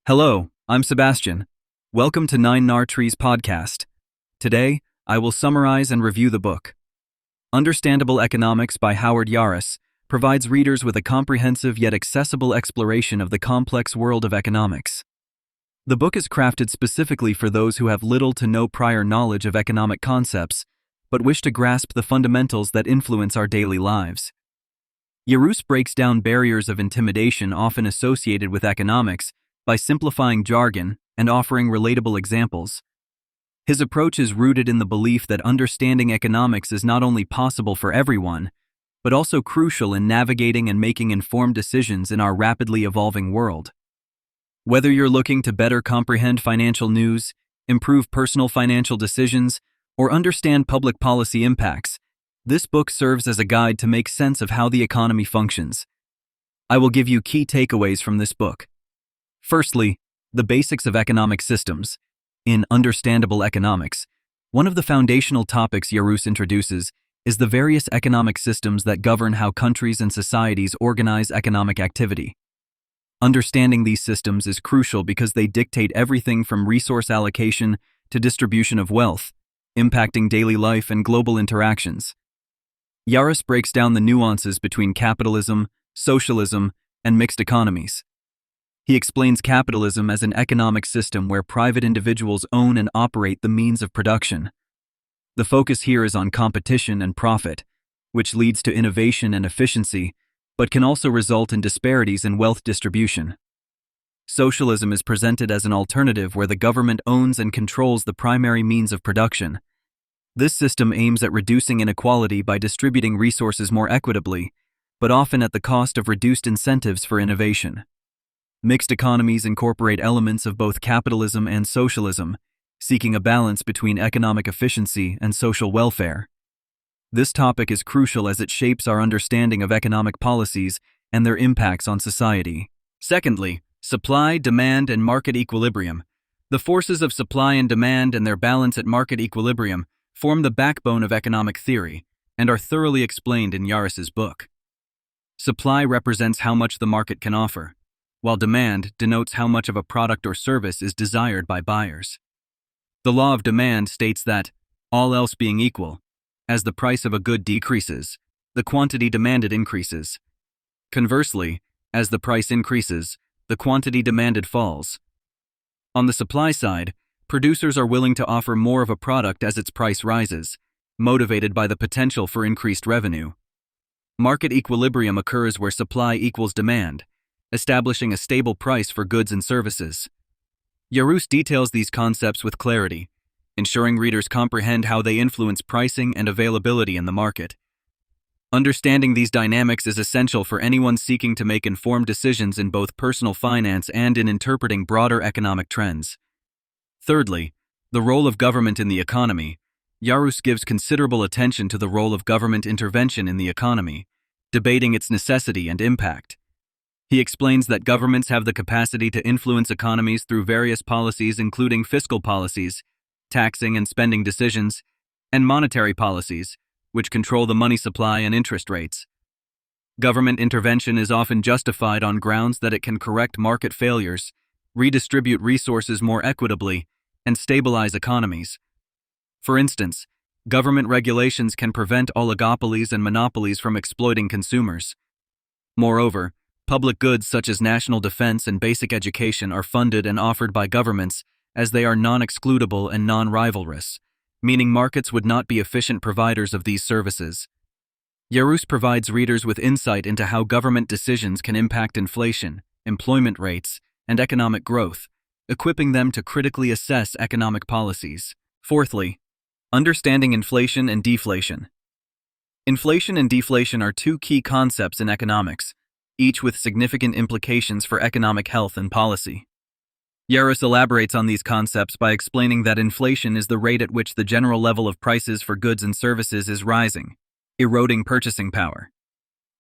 Hello, I'm Sebastian. Welcome to Nine Nar Trees podcast. Today, I will summarize and review the book. Understandable Economics by Howard Yaris provides readers with a comprehensive yet accessible exploration of the complex world of economics. The book is crafted specifically for those who have little to no prior knowledge of economic concepts, but wish to grasp the fundamentals that influence our daily lives. Yaris breaks down barriers of intimidation often associated with economics by simplifying jargon and offering relatable examples. His approach is rooted in the belief that understanding economics is not only possible for everyone, but also crucial in navigating and making informed decisions in our rapidly evolving world. Whether you're looking to better comprehend financial news, improve personal financial decisions, or understand public policy impacts, this book serves as a guide to make sense of how the economy functions. I will give you key takeaways from this book. Firstly, the basics of economic systems. In Understandable Economics, one of the foundational topics Yaris introduces is the various economic systems that govern how countries and societies organize economic activity. Understanding these systems is crucial because they dictate everything from resource allocation to distribution of wealth, impacting daily life and global interactions. Yaris breaks down the nuances between capitalism, socialism, and mixed economies. He explains capitalism as an economic system where private individuals own and operate the means of production. The focus here is on competition and profit, which leads to innovation and efficiency, but can also result in disparities in wealth distribution. Socialism is presented as an alternative where the government owns and controls the primary means of production. This system aims at reducing inequality by distributing resources more equitably, but often at the cost of reduced incentives for innovation. Mixed economies incorporate elements of both capitalism and socialism, seeking a balance between economic efficiency and social welfare. This topic is crucial as it shapes our understanding of economic policies and their impacts on society. Secondly, supply, demand, and market equilibrium. The forces of supply and demand and their balance at market equilibrium form the backbone of economic theory and are thoroughly explained in Yaris's book. Supply represents how much the market can offer, while demand denotes how much of a product or service is desired by buyers. The law of demand states that, all else being equal, as the price of a good decreases, the quantity demanded increases. Conversely, as the price increases, the quantity demanded falls. On the supply side, producers are willing to offer more of a product as its price rises, motivated by the potential for increased revenue. Market equilibrium occurs where supply equals demand, establishing a stable price for goods and services. Yaris details these concepts with clarity, ensuring readers comprehend how they influence pricing and availability in the market. Understanding these dynamics is essential for anyone seeking to make informed decisions in both personal finance and in interpreting broader economic trends. Thirdly, the role of government in the economy. Yaris gives considerable attention to the role of government intervention in the economy, debating its necessity and impact. He explains that governments have the capacity to influence economies through various policies including fiscal policies, taxing and spending decisions, and monetary policies, which control the money supply and interest rates. Government intervention is often justified on grounds that it can correct market failures, redistribute resources more equitably, and stabilize economies. For instance, government regulations can prevent oligopolies and monopolies from exploiting consumers. Moreover, public goods such as national defense and basic education are funded and offered by governments as they are non-excludable and non-rivalrous, meaning markets would not be efficient providers of these services. Yaris provides readers with insight into how government decisions can impact inflation, employment rates, and economic growth, equipping them to critically assess economic policies. Fourthly, understanding inflation and deflation. Inflation and deflation are two key concepts in economics, each with significant implications for economic health and policy. Yaris elaborates on these concepts by explaining that inflation is the rate at which the general level of prices for goods and services is rising, eroding purchasing power.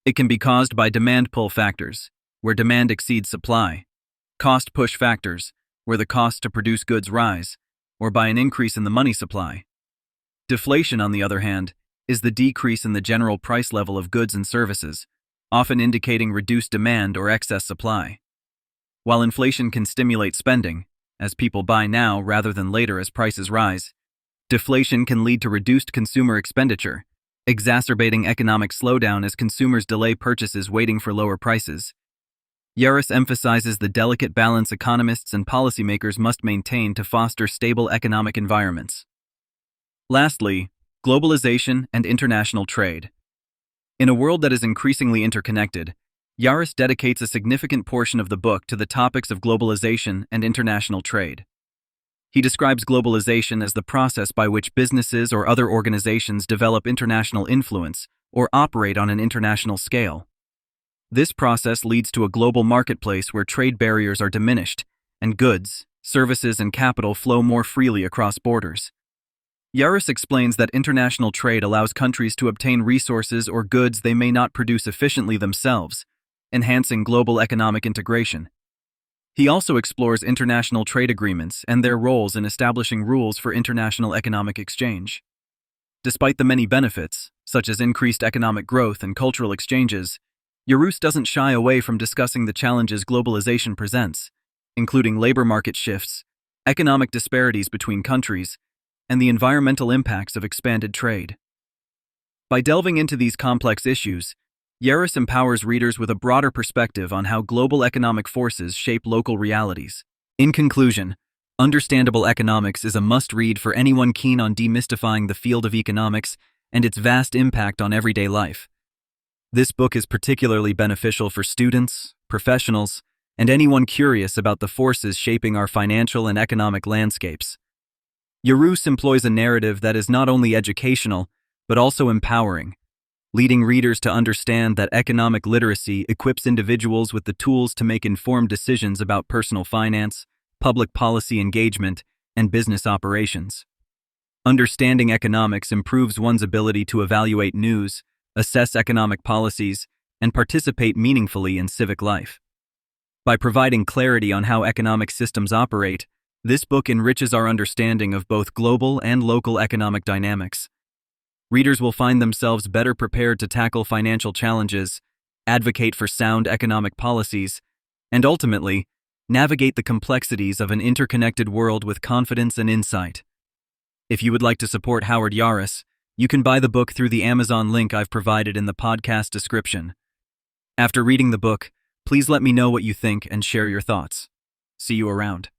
It can be caused by demand pull factors, where demand exceeds supply, cost push factors, where the cost to produce goods rise, or by an increase in the money supply. Deflation, on the other hand, is the decrease in the general price level of goods and services, often indicating reduced demand or excess supply. While inflation can stimulate spending, as people buy now rather than later as prices rise, deflation can lead to reduced consumer expenditure, exacerbating economic slowdown as consumers delay purchases waiting for lower prices. Yaros emphasizes the delicate balance economists and policymakers must maintain to foster stable economic environments. Lastly, globalization and international trade. In a world that is increasingly interconnected, Yaros dedicates a significant portion of the book to the topics of globalization and international trade. He describes globalization as the process by which businesses or other organizations develop international influence or operate on an international scale. This process leads to a global marketplace where trade barriers are diminished and goods, services, and capital flow more freely across borders. Yaros explains that international trade allows countries to obtain resources or goods they may not produce efficiently themselves, enhancing global economic integration. He also explores international trade agreements and their roles in establishing rules for international economic exchange. Despite the many benefits, such as increased economic growth and cultural exchanges, Yaros doesn't shy away from discussing the challenges globalization presents, including labor market shifts, economic disparities between countries, and the environmental impacts of expanded trade. By delving into these complex issues, Yaros empowers readers with a broader perspective on how global economic forces shape local realities. In conclusion, Understandable Economics is a must-read for anyone keen on demystifying the field of economics and its vast impact on everyday life. This book is particularly beneficial for students, professionals, and anyone curious about the forces shaping our financial and economic landscapes. Yaros employs a narrative that is not only educational, but also empowering, leading readers to understand that economic literacy equips individuals with the tools to make informed decisions about personal finance, public policy engagement, and business operations. Understanding economics improves one's ability to evaluate news, assess economic policies, and participate meaningfully in civic life. By providing clarity on how economic systems operate, this book enriches our understanding of both global and local economic dynamics. Readers will find themselves better prepared to tackle financial challenges, advocate for sound economic policies, and ultimately, navigate the complexities of an interconnected world with confidence and insight. If you would like to support Howard Yaros, you can buy the book through the Amazon link I've provided in the podcast description. After reading the book, please let me know what you think and share your thoughts. See you around.